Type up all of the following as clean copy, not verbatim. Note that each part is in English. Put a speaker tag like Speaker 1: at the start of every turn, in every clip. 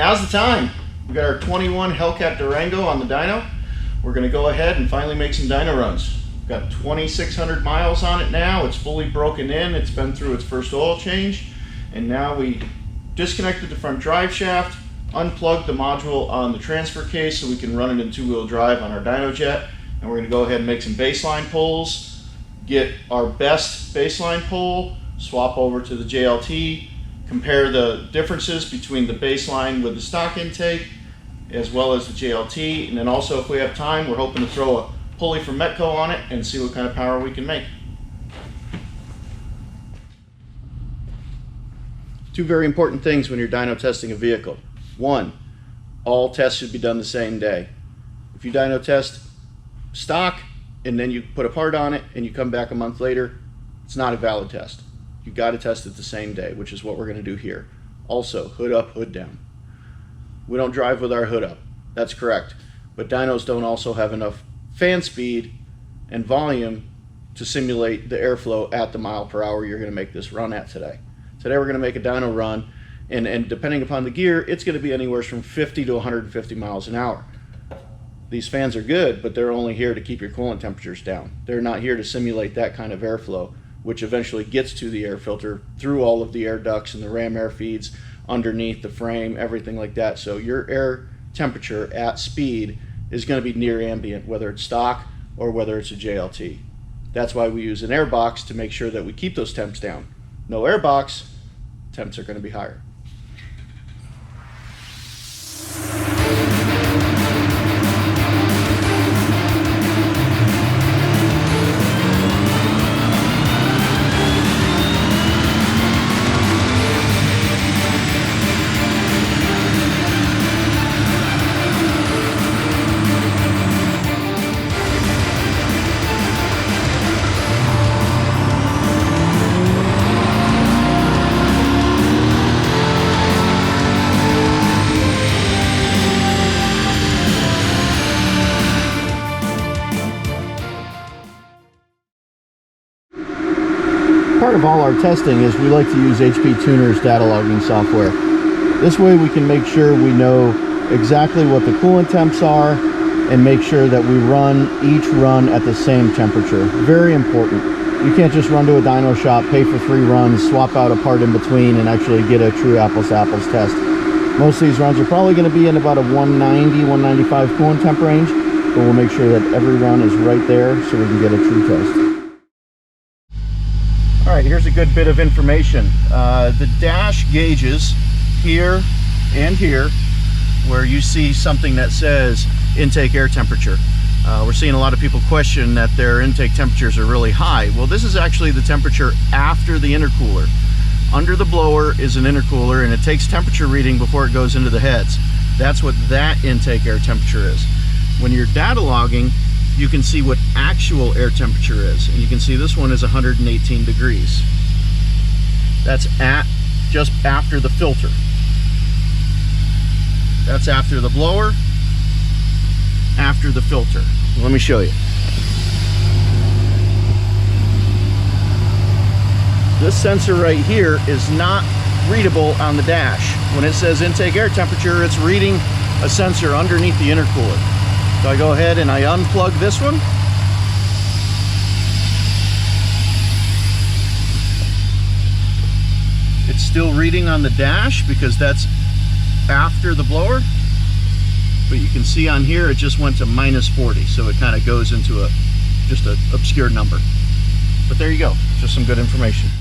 Speaker 1: now's the time. We got our 21 Hellcat Durango on the dyno. We're going to go ahead and finally make some dyno runs. We've got 2,600 miles on it now. It's fully broken in. It's been through its first oil change. And now we disconnected the front drive shaft, unplugged the module on the transfer case so we can run it in two-wheel drive on our dyno jet. And we're going to go ahead and make some baseline pulls, get our best baseline pull, swap over to the JLT, compare the differences between the baseline with the stock intake as well as the JLT, and then also if we have time, we're hoping to throw a pulley from Metco on it and see what kind of power we can make. Two very important things when you're dyno testing a vehicle. One, all tests should be done the same day. If you dyno test stock and then you put a part on it and you come back a month later, it's not a valid test. You got to test it the same day, which is what we're going to do here. Also, hood up, hood down. We don't drive with our hood up. That's correct. But dynos don't also have enough fan speed and volume to simulate the airflow at the mile per hour you're going to make this run at today. Today we're going to make a dyno run, and depending upon the gear, it's going to be anywhere from 50 to 150 miles an hour. These fans are good, but they're only here to keep your coolant temperatures down. They're not here to simulate that kind of airflow, which eventually gets to the air filter through all of the air ducts and the ram air feeds underneath the frame, everything like that. So your air temperature at speed is going to be near ambient, whether it's stock or whether it's a JLT. That's why we use an air box to make sure that we keep those temps down. No air box, temps are going to be higher. Part of all our testing is we like to use HP Tuner's data logging software. This way we can make sure we know exactly what the coolant temps are and make sure that we run each run at the same temperature. Very important. You can't just run to a dyno shop, pay for 3 runs, swap out a part in between, and actually get a true apples-to-apples test. Most of these runs are probably going to be in about a 190, 195 coolant temp range, but we'll make sure that every run is right there so we can get a true test. All right, here's a good bit of information. The dash gauges here and here, where you see something that says intake air temperature. We're seeing a lot of people question that their intake temperatures are really high. Well, this is actually the temperature after the intercooler. Under the blower is an intercooler, and it takes temperature reading before it goes into the heads. That's what that intake air temperature is. When you're data logging, you can see what actual air temperature is, and you can see this one is 118 degrees. That's at just after the filter. That's after the blower, after the filter. Let me show you. This sensor right here is not readable on the dash. When it says intake air temperature, it's reading a sensor underneath the intercooler. So I go ahead and I unplug this one. It's still reading on the dash because that's after the blower. But you can see on here it just went to -40, so it kind of goes into just an obscure number. But there you go, just some good information.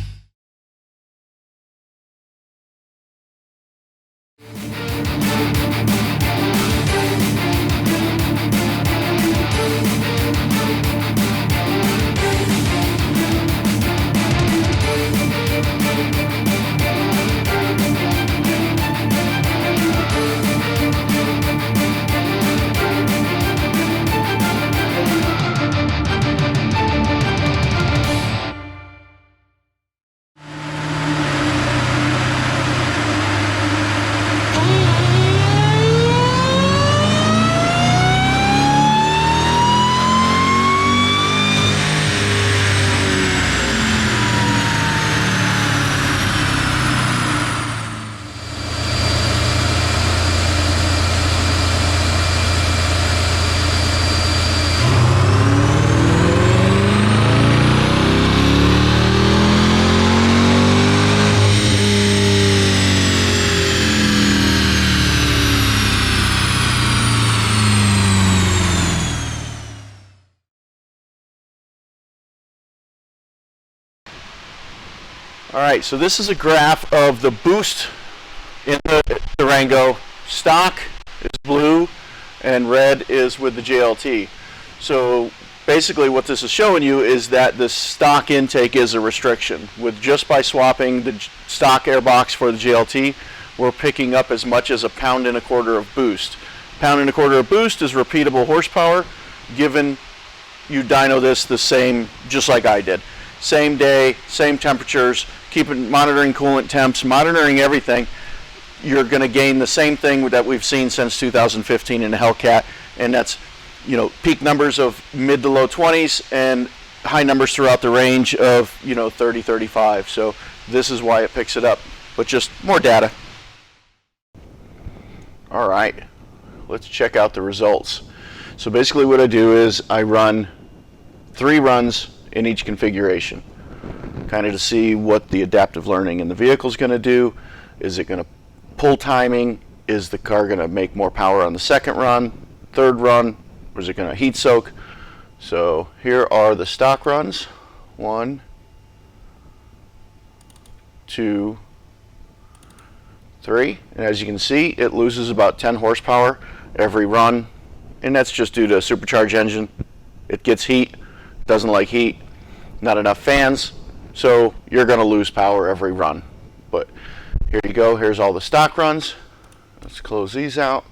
Speaker 1: All right, so this is a graph of the boost in the Durango. Stock is blue and red is with the JLT. So basically what this is showing you is that the stock intake is a restriction. With just by swapping the stock airbox for the JLT, we're picking up as much as 1.25 pounds of boost. 1.25 pounds of boost is repeatable horsepower, given you dyno this the same, just like I did. Same day, same temperatures, monitoring coolant temps, monitoring everything. You're going to gain the same thing that we've seen since 2015 in the Hellcat, and that's, you know, peak numbers of mid to low 20s and high numbers throughout the range of, you know, 30, 35. So this is why it picks it up, but just more data. All right, let's check out the results. So basically what I do is I run 3 runs in each configuration, kind of to see what the adaptive learning in the vehicle is going to do. Is it going to pull timing? Is the car going to make more power on the second run, third run, or is it going to heat soak? So here are the stock runs. 1, 2, 3, and as you can see, it loses about 10 horsepower every run, and that's just due to a supercharged engine. It gets heat, doesn't like heat, not enough fans, so you're going to lose power every run. But here you go, here's all the stock runs. Let's close these out.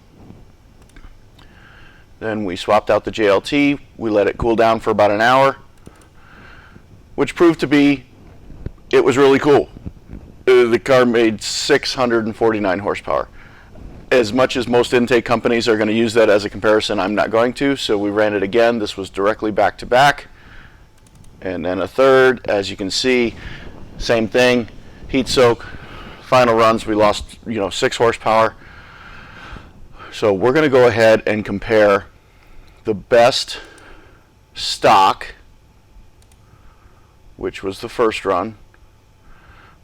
Speaker 1: Then we swapped out the JLT, we let it cool down for about an hour, which proved to be, it was really cool. The car made 649 horsepower. As much as most intake companies are going to use that as a comparison, I'm not going to, so we ran it again. This was directly back to back. And then a third, as you can see, same thing, heat soak. Final runs, we lost, you know, 6 horsepower. So we're going to go ahead and compare the best stock, which was the first run,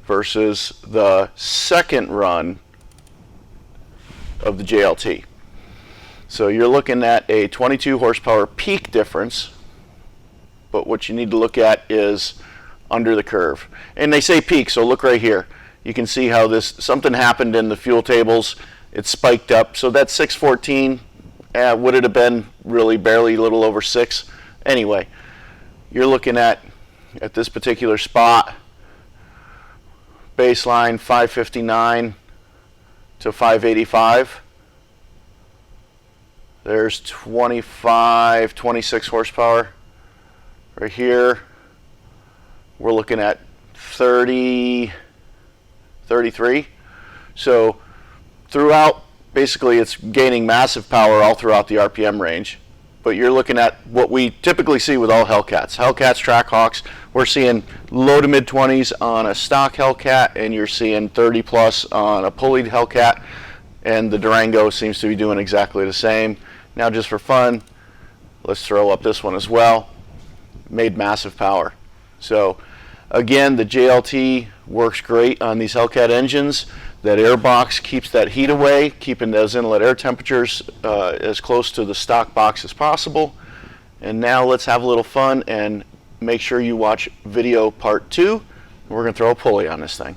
Speaker 1: versus the second run of the JLT. So you're looking at a 22 horsepower peak difference, but what you need to look at is under the curve. And they say peak, so look right here. You can see how something happened in the fuel tables. It spiked up, so that's 614. Would it have been really barely a little over 6? Anyway, you're looking at this particular spot, baseline 559 to 585. There's 25, 26 horsepower. Right here, we're looking at 30, 33. So throughout, basically it's gaining massive power all throughout the RPM range. But you're looking at what we typically see with all Hellcats. Hellcats, Trackhawks, we're seeing low to mid 20s on a stock Hellcat, and you're seeing 30 plus on a pulleyed Hellcat, and the Durango seems to be doing exactly the same. Now just for fun, let's throw up this one as well. Made massive power. So again, the JLT works great on these Hellcat engines. That airbox keeps that heat away, keeping those inlet air temperatures as close to the stock box as possible. And now let's have a little fun and make sure you watch video part 2. We're going to throw a pulley on this thing.